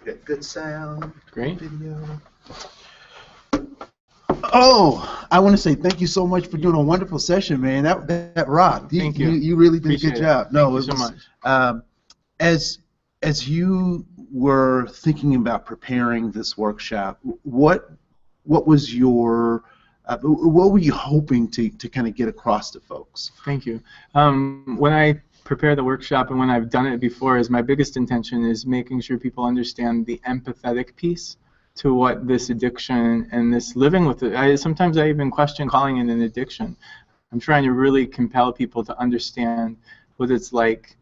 Got good sound. Great. Video. Oh, I want to say thank you so much for doing a wonderful session, man. That rocked. Thank you. You really did Appreciate a good job. it. No, Thank you it so was, much. as you were thinking about preparing this workshop, what was your what were you hoping to kind of get across to folks? Thank you. When I prepare the workshop and when I've done it before, is my biggest intention is making sure people understand the empathetic piece to what this addiction and this living with it. Sometimes I even question calling it an addiction. I'm trying to really compel people to understand what it's like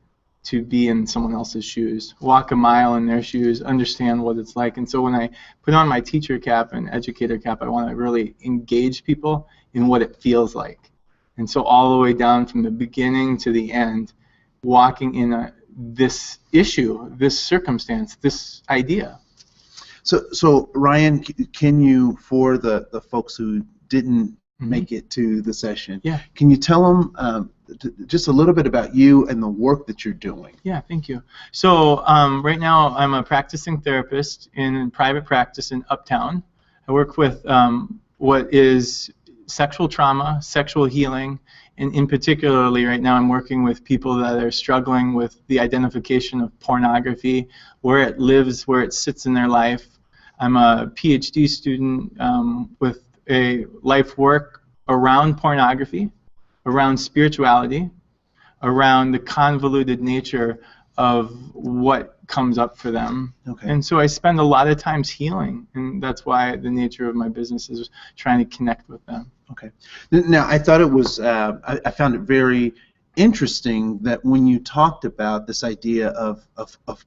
to be in someone else's shoes, walk a mile in their shoes, understand what it's like. And so when I put on my teacher cap and educator cap, I want to really engage people in what it feels like. And so all the way down from the beginning to the end, walking in this issue, this circumstance, this idea. So Ryan, can you, for the folks who didn't make it to the session, can you tell them just a little bit about you and the work that you're doing? Yeah, thank you. So right now I'm a practicing therapist in private practice in Uptown. I work with what is sexual trauma, sexual healing, and in particularly right now I'm working with people that are struggling with the identification of pornography, where it lives, where it sits in their life. I'm a PhD student with a life work around pornography, around spirituality, around the convoluted nature of what comes up for them. Okay. And so I spend a lot of times healing, and that's why the nature of my business is trying to connect with them. Okay. Now, I thought it was, I found it very interesting that when you talked about this idea of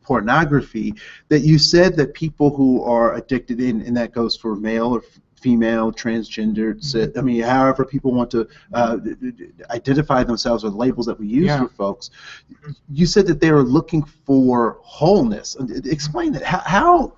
pornography, that you said that people who are addicted, and that goes for male or female, transgender, I mean, however people want to identify themselves, or the labels that we use for folks, you said that they were looking for wholeness. Explain that. How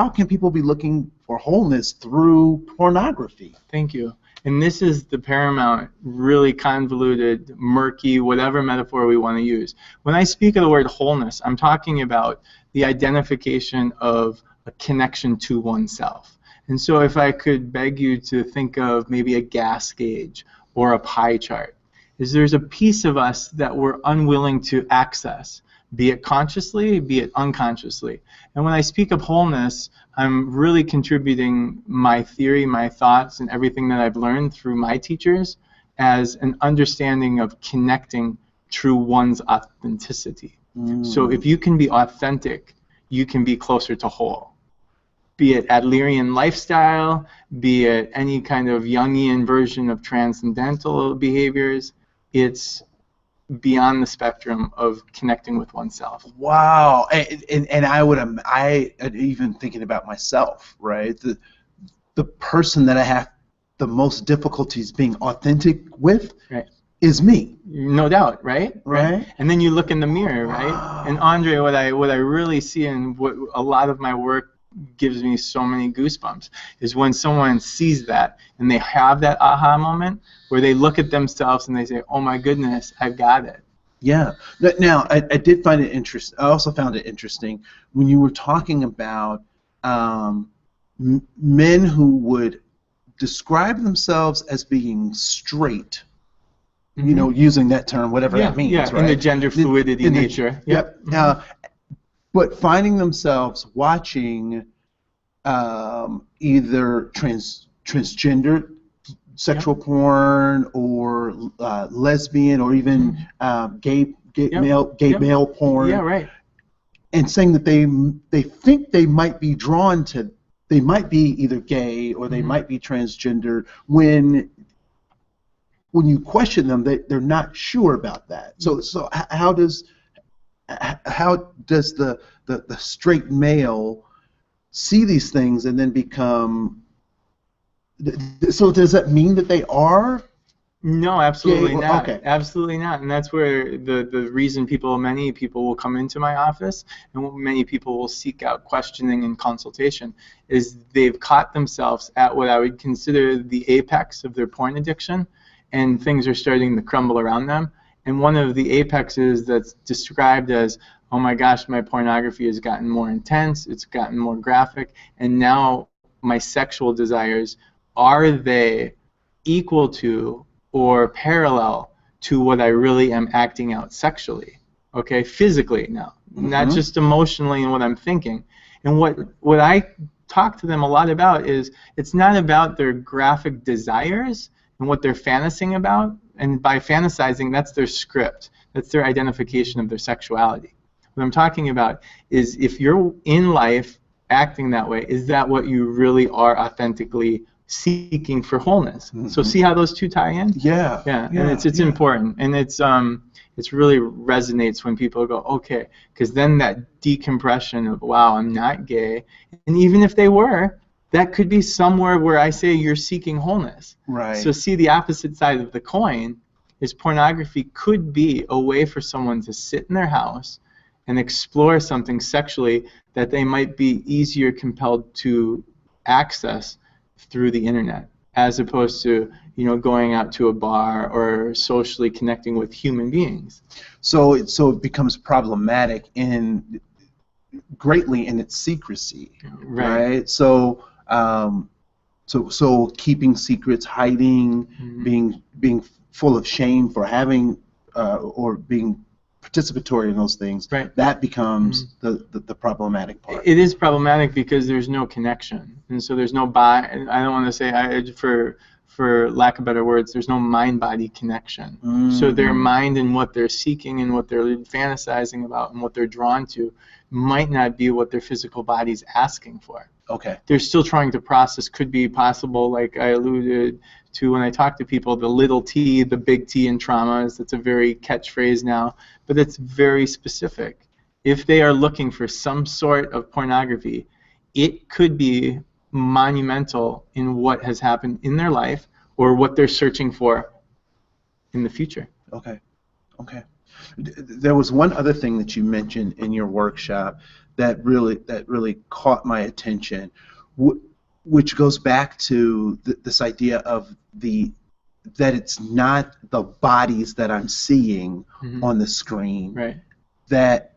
can people be looking for wholeness through pornography? Thank you. And this is the paramount, really convoluted, murky, whatever metaphor we want to use. When I speak of the word wholeness, I'm talking about the identification of a connection to oneself. And so if I could beg you to think of maybe a gas gauge or a pie chart, is there's a piece of us that we're unwilling to access, be it consciously, be it unconsciously. And when I speak of wholeness, I'm really contributing my theory, my thoughts, and everything that I've learned through my teachers as an understanding of connecting through one's authenticity. So if you can be authentic, you can be closer to whole. Be it Adlerian lifestyle, be it any kind of Jungian version of transcendental behaviors, it's beyond the spectrum of connecting with oneself. Wow. And I even thinking about myself, right? The person that I have the most difficulties being authentic with is me. No doubt, right? Right. And then you look in the mirror, right? And Andre, what I really see, and what a lot of my work gives me so many goosebumps, is when someone sees that and they have that aha moment where they look at themselves and they say, oh my goodness, I've got it. Yeah. Now, I did find it interesting. I also found it interesting when you were talking about men who would describe themselves as being straight, you know, using that term, whatever that means, right? In the gender fluidity nature. Yep. But finding themselves watching either transgender sexual porn, or lesbian, or even gay male porn. Yeah, right. And saying that they think they might be drawn to, they might be either gay or they might be transgender, when you question them, they're not sure about that. So how does the straight male see these things and then become? So does that mean that they are? No, absolutely not. Okay. Absolutely not. And that's where the reason many people will come into my office, and many people will seek out questioning and consultation, is they've caught themselves at what I would consider the apex of their porn addiction, and things are starting to crumble around them. And one of the apexes that's described as oh my gosh, my pornography has gotten more intense, it's gotten more graphic, and now my sexual desires, are they equal to or parallel to what I really am acting out sexually? Okay, physically now, not just emotionally and what I'm thinking. And what I talk to them a lot about is it's not about their graphic desires and what they're fantasizing about. And by fantasizing, that's their script. That's their identification of their sexuality. What I'm talking about is if you're in life acting that way, is that what you really are authentically seeking for wholeness? So see how those two tie in? Yeah. And it's important, and it's really resonates when people go, okay, because then that decompression of, wow, I'm not gay, and even if they were, that could be somewhere where I say you're seeking wholeness. Right. So see, the opposite side of the coin is pornography could be a way for someone to sit in their house and explore something sexually that they might be easier compelled to access through the internet, as opposed to going out to a bar or socially connecting with human beings. So it becomes problematic greatly in its secrecy, right? So so keeping secrets, hiding, being full of shame for having or being participatory in those things, that becomes the problematic part. It is problematic because there's no connection, and so there's no I don't want to say, for lack of better words, there's no mind-body connection. So their mind and what they're seeking and what they're fantasizing about and what they're drawn to might not be what their physical body's asking for. Okay. They're still trying to process. Could be possible, like I alluded to when I talk to people, the little t, the big T in traumas. That's a very catchphrase now, but it's very specific. If they are looking for some sort of pornography, it could be monumental in what has happened in their life or what they're searching for in the future. Okay. There was one other thing that you mentioned in your workshop that really caught my attention, which goes back to this idea of that it's not the bodies that I'm seeing on the screen, that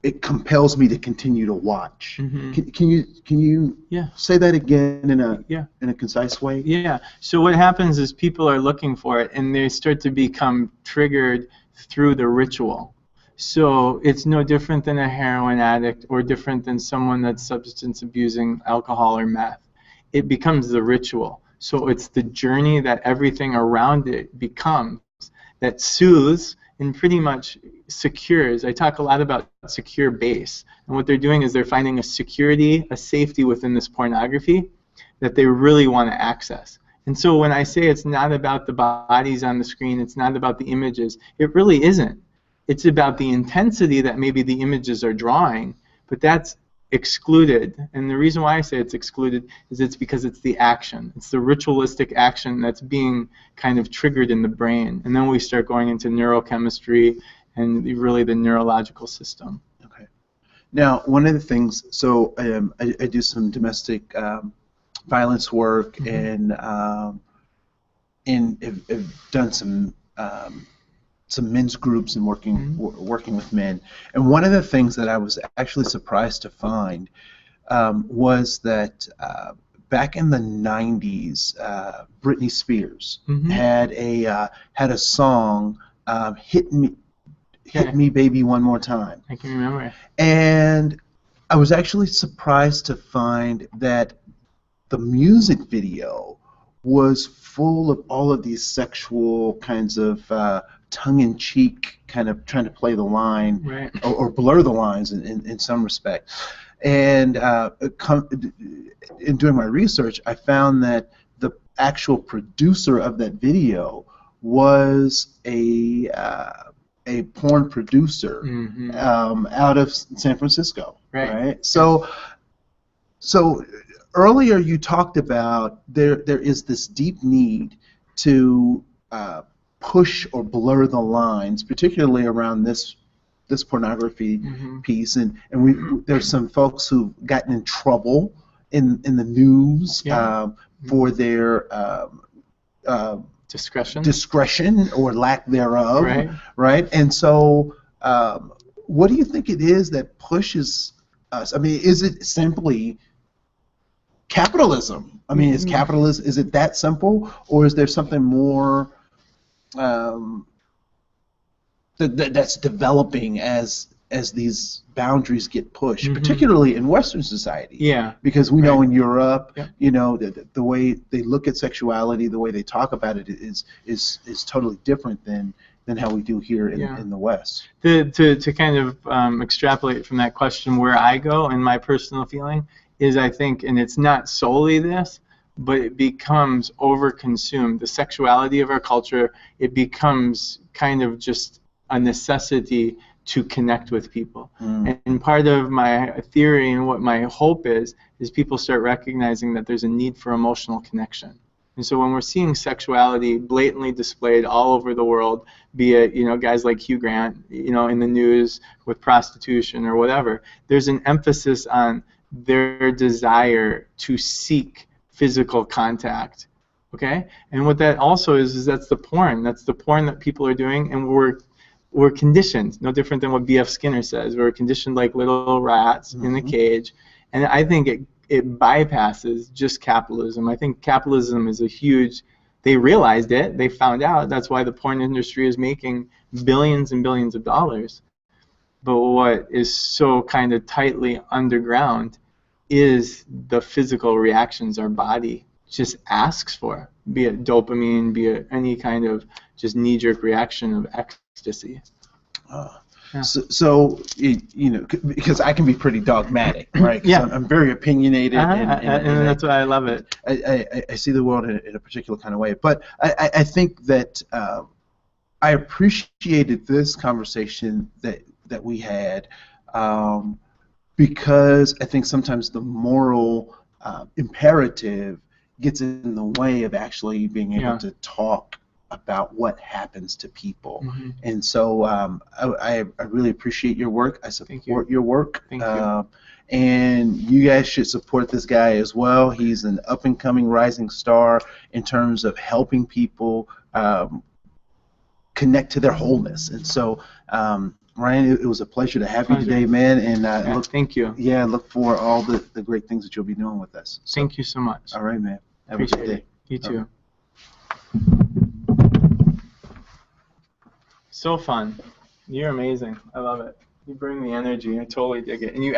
it compels me to continue to watch. Can you say that again in a concise way? Yeah. So what happens is people are looking for it, and they start to become triggered through the ritual. So it's no different than a heroin addict or different than someone that's substance abusing alcohol or meth. It becomes the ritual. So it's the journey that everything around it becomes that soothes and pretty much secures. I talk a lot about secure base. And what they're doing is they're finding a security, a safety within this pornography that they really want to access. And so when I say it's not about the bodies on the screen, it's not about the images, it really isn't. It's about the intensity that maybe the images are drawing, but that's excluded. And the reason why I say it's excluded is it's because it's the action. It's the ritualistic action that's being kind of triggered in the brain. And then we start going into neurochemistry and really the neurological system. Okay. Now, one of the things, so I do some domestic violence work and have done some men's groups and working with men. And one of the things that I was actually surprised to find was that back in the 90s, Britney Spears had a song, "Hit Me Baby One More Time." I can remember. And I was actually surprised to find that the music video was full of all of these sexual kinds of tongue-in-cheek kind of trying to play the line or blur the lines in some respect. And in doing my research, I found that the actual producer of that video was a porn producer out of San Francisco. Right? So earlier you talked about there is this deep need to push or blur the lines, particularly around this pornography piece, and there's some folks who've gotten in trouble in the news for their discretion or lack thereof, right? And so what do you think it is that pushes us? I mean, is it simply capitalism? I mean, is it that simple, or is there something more um, that's developing as these boundaries get pushed, particularly in Western society? Yeah. Because we know Right. in Europe, Yep. you know, the way they look at sexuality, the way they talk about it is totally different than how we do here Yeah. in the West. To kind of extrapolate from that question, where I go and my personal feeling is, I think, and it's not solely this, but it becomes overconsumed. The sexuality of our culture, it becomes kind of just a necessity to connect with people. And part of my theory and what my hope is people start recognizing that there's a need for emotional connection. And so when we're seeing sexuality blatantly displayed all over the world, be it, you know, guys like Hugh Grant, you know, in the news with prostitution or whatever, there's an emphasis on their desire to seek physical contact. Okay? And what that also is that's the porn. That's the porn that people are doing, and we're conditioned, no different than what B.F. Skinner says. We're conditioned like little rats in the cage. And I think it bypasses just capitalism. I think capitalism is a huge, they realized it, they found out, that's why the porn industry is making billions and billions of dollars. But what is so kind of tightly underground is the physical reactions our body just asks for, be it dopamine, be it any kind of just knee-jerk reaction of ecstasy. Yeah. So you know, because I can be pretty dogmatic, right? 'Cause Yeah. I'm very opinionated, and that's why I love it. I see the world in a particular kind of way. But I think that I appreciated this conversation that we had because I think sometimes the moral imperative gets in the way of actually being able to talk about what happens to people. And so I really appreciate your work. I support your work. Thank you. And you guys should support this guy as well. He's an up-and-coming rising star in terms of helping people connect to their wholeness. And so, Ryan, it was a pleasure to have you today, man. And thank you. Yeah, look for all the great things that you'll be doing with us. So, thank you so much. All right, man. Have Appreciate a good day. it. You too. So fun. You're amazing. I love it. You bring the energy. I totally dig it. And you